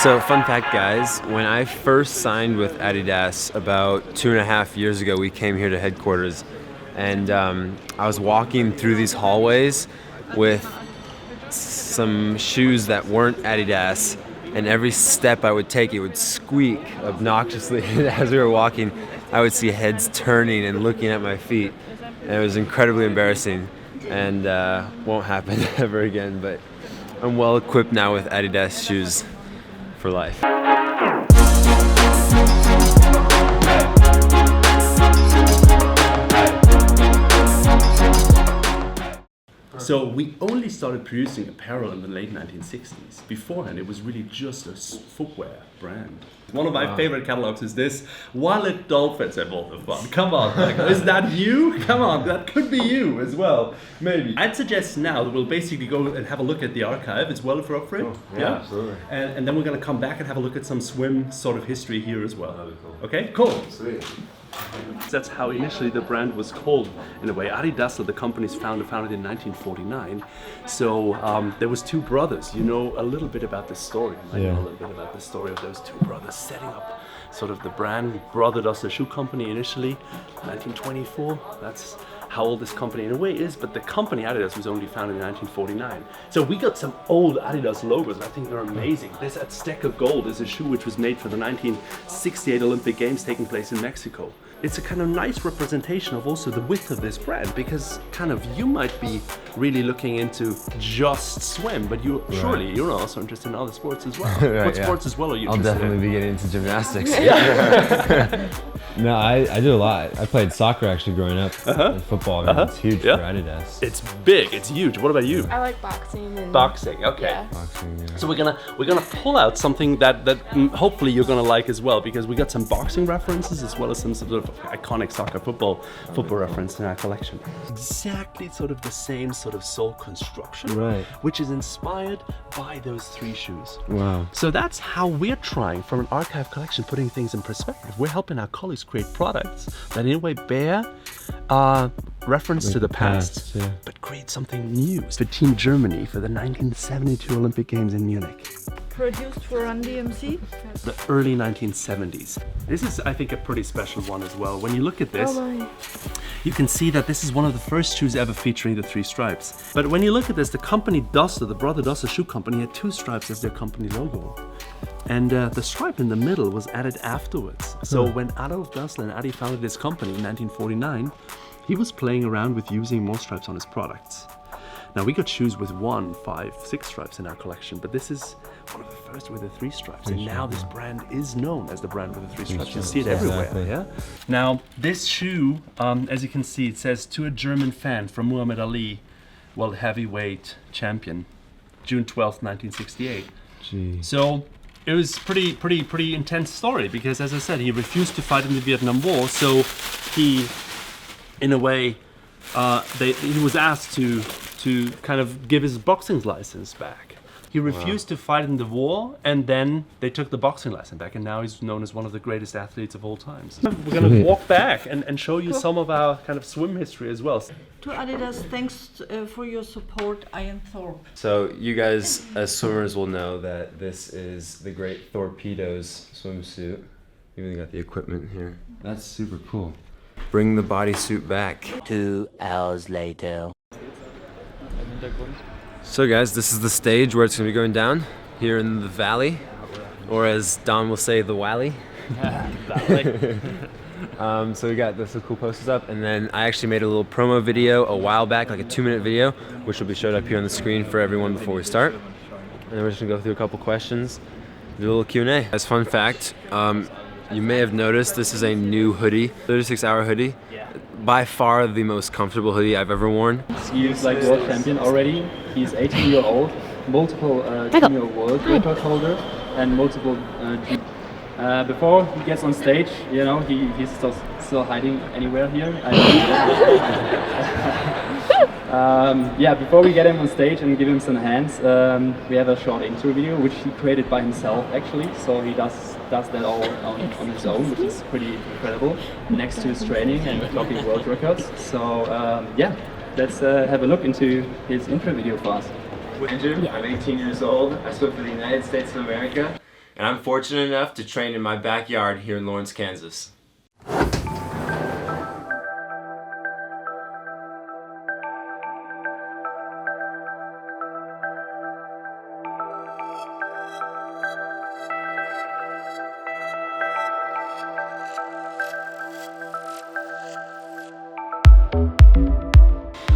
So, fun fact, guys, when I first signed with Adidas about 2.5 years ago, we came here to headquarters, and I was walking through these hallways with some shoes that weren't Adidas, and every step I would take, it would squeak obnoxiously. As we were walking, I would see heads turning and looking at my feet, and it was incredibly embarrassing, and won't happen ever again, but I'm well equipped now with Adidas shoes for life. So we only started producing apparel in the late 1960s. Beforehand, it was really just a footwear brand. One of my favorite catalogs is this. Wallet Dolphins have all the fun. Come on, Michael. Is that you? Come on, that could be you as well. Maybe. I'd suggest now that we'll basically go and have a look at the archive. It's well for it. Oh, yeah, absolutely. And then we're going to come back and have a look at some swim sort of history here as well. That'd be cool. Okay, cool. Sweet. That's how initially the brand was called in a way. Adidas, the company's founded in 1949. So there was two brothers. You know a little bit about this story. You might know a little bit about the story of those two brothers setting up sort of the brand. Brother does the shoe company initially, 1924. That's how old this company in a way is, but the company Adidas was only founded in 1949. So we got some old Adidas logos. I think they're amazing. This Azteca Gold is a shoe which was made for the 1968 Olympic Games taking place in Mexico. It's a kind of nice representation of also the width of this brand, because kind of you might be really looking into just swim, but surely you're also interested in other sports as well. What sports as well are you I'll interested definitely be getting into gymnastics. No, I do a lot. I played soccer actually growing up. And football, it's huge for Adidas. It's big, it's huge. What about you? I like boxing. And boxing, okay. Yeah. Boxing, yeah. So we're gonna pull out something that hopefully you're gonna like as well, because we got some boxing references as well as some sort of iconic soccer football reference in our collection. Exactly sort of the same sort of sole construction, Right. which is inspired by those three shoes. Wow. So that's how we're trying, from an archive collection, putting things in perspective. We're helping our colleagues create products that in a way bear reference to the past, but create something new. For Team Germany for the 1972 Olympic Games in Munich. Produced for Run DMC? The early 1970s. This is, I think, a pretty special one as well. When you look at this, you can see that this is one of the first shoes ever featuring the three stripes. But when you look at this, the company Duster, the brother Duster shoe company, had two stripes as their company logo. And the stripe in the middle was added afterwards. So when Adolf Dassler and Adi founded this company in 1949, he was playing around with using more stripes on his products. Now we got shoes with 1, 5, 6 stripes in our collection, but this is one of the first with the 3 stripes. And now this brand is known as the brand with the 3 stripes. You see it everywhere, yeah? Now this shoe, as you can see, it says, "To a German fan from Muhammad Ali, world heavyweight champion, June 12th, 1968. So it was pretty intense story, because as I said, he refused to fight in the Vietnam War. So he, in a way, he was asked to kind of give his boxing license back. He refused to fight in the war, and then they took the boxing license back, and now he's known as one of the greatest athletes of all times. We're gonna walk back and show you some of our kind of swim history as well. To Adidas, thanks for your support, Ian Thorpe. So you guys, as swimmers, will know that this is the great Torpedoes swimsuit. Even got the equipment here. That's super cool. Bring the bodysuit back. 2 hours later. So guys, this is the stage where it's going to be going down, here in the valley, or as Don will say, the wally. So we got some cool posters up, and then I actually made a little promo video a while back, like a 2-minute video, which will be showed up here on the screen for everyone before we start. And then we're just going to go through a couple questions, do a little Q&A. As fun fact, you may have noticed this is a new hoodie, 36-hour hoodie. By far the most comfortable hoodie I've ever worn. He's like world champion already. He's 18 years old, multiple junior world record holder, and multiple. Before he gets on stage, you know, he's still hiding anywhere here. Before we get him on stage and give him some hands, we have a short intro video which he created by himself actually. So he does that all on his own, which is pretty incredible, next to his training and clocking world records. So let's have a look into his intro video for us. I'm 18 years old. I swim for the United States of America. and I'm fortunate enough to train in my backyard here in Lawrence, Kansas.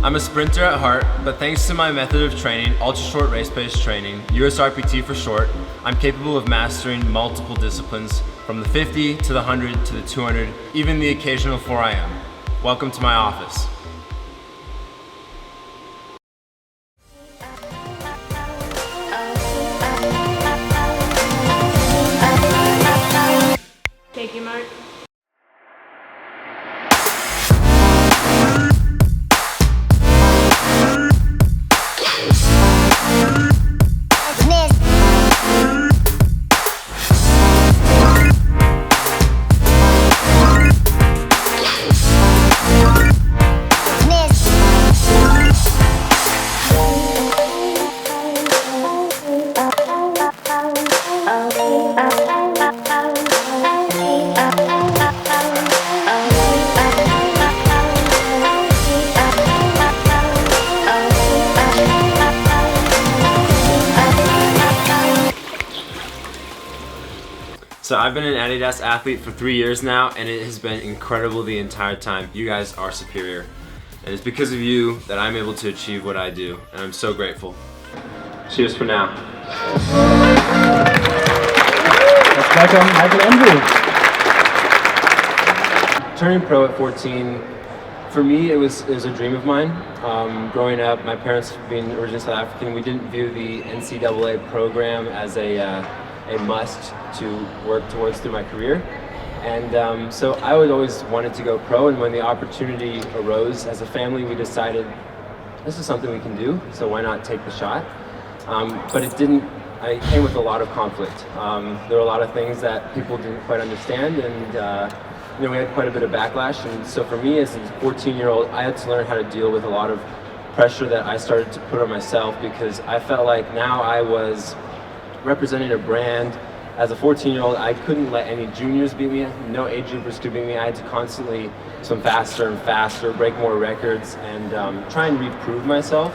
I'm a sprinter at heart, but thanks to my method of training, ultra short race pace training, USRPT for short, I'm capable of mastering multiple disciplines from the 50 to the 100 to the 200, even the occasional 4IM. Welcome to my office. Thank you, Mark. So I've been an Adidas athlete for 3 years now, and it has been incredible the entire time. You guys are superior. And it's because of you that I'm able to achieve what I do, and I'm so grateful. Cheers for now. Let's welcome Michael Andrew. Turning pro at 14, for me it was a dream of mine. Growing up, my parents being originally South African, we didn't view the NCAA program as a must to work towards through my career. And so I would always wanted to go pro, and when the opportunity arose as a family, we decided this is something we can do, so why not take the shot? But it came with a lot of conflict. There were a lot of things that people didn't quite understand, and we had quite a bit of backlash. And so for me as a 14-year-old, I had to learn how to deal with a lot of pressure that I started to put on myself, because I felt like now I was representing a brand. As a 14-year-old, I couldn't let any juniors beat me. No age groupers could beat me. I had to constantly swim faster and faster, break more records, and try and reprove myself.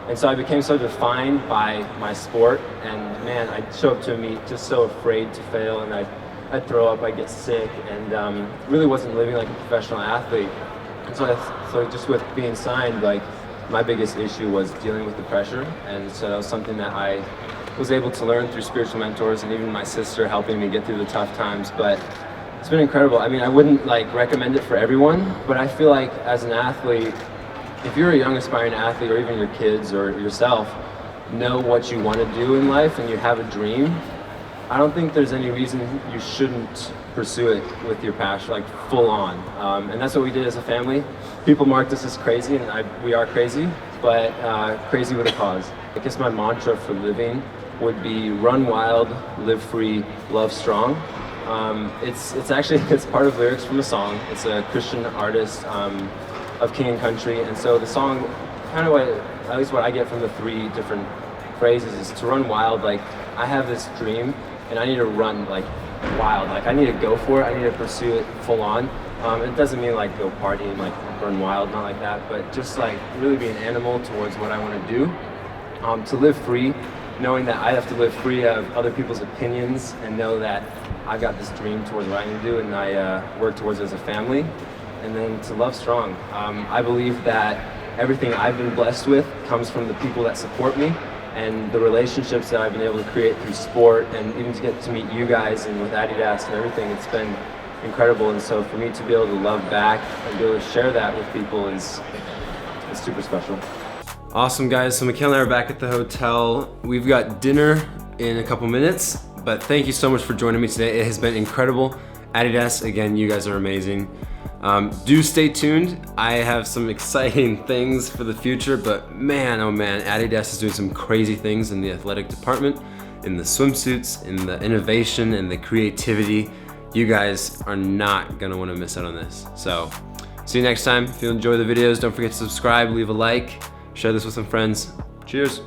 And so I became so defined by my sport, and man, I'd show up to a meet just so afraid to fail, and I'd throw up, I'd get sick, and really wasn't living like a professional athlete. And so just with being signed, like, my biggest issue was dealing with the pressure, and so that was something that I was able to learn through spiritual mentors, and even my sister helping me get through the tough times. But it's been incredible. I mean, I wouldn't recommend it for everyone, but I feel like as an athlete, if you're a young aspiring athlete, or even your kids or yourself, know what you want to do in life and you have a dream, I don't think there's any reason you shouldn't pursue it with your passion, like full on. And that's what we did as a family. People marked us as crazy, and we are crazy, but crazy with a cause. I guess my mantra for living would be run wild, live free, love strong. It's part of lyrics from a song. It's a Christian artist of King and Country, and so the song, kind of at least what I get from the 3 different phrases, is to run wild. Like, I have this dream, and I need to run wild. Like, I need to go for it. I need to pursue it full on. It doesn't mean go party and run wild, not like that, but just really be an animal towards what I want to do. To live free, knowing that I have to live free of other people's opinions, and know that I've got this dream towards what I need to do, and I work towards it as a family. And then to love strong. I believe that everything I've been blessed with comes from the people that support me, and the relationships that I've been able to create through sport, and even to get to meet you guys and with Adidas and everything. It's been incredible, and so for me to be able to love back and be able to share that with people it's super special. Awesome, guys. So Mikhail and I are back at the hotel. We've got dinner in a couple minutes, but thank you so much for joining me today. It has been incredible. Adidas, again, you guys are amazing. Do stay tuned. I have some exciting things for the future, but man, oh man, Adidas is doing some crazy things in the athletic department, in the swimsuits, in the innovation, and the creativity. You guys are not gonna wanna miss out on this. So, see you next time. If you enjoy the videos, don't forget to subscribe, leave a like, share this with some friends. Cheers.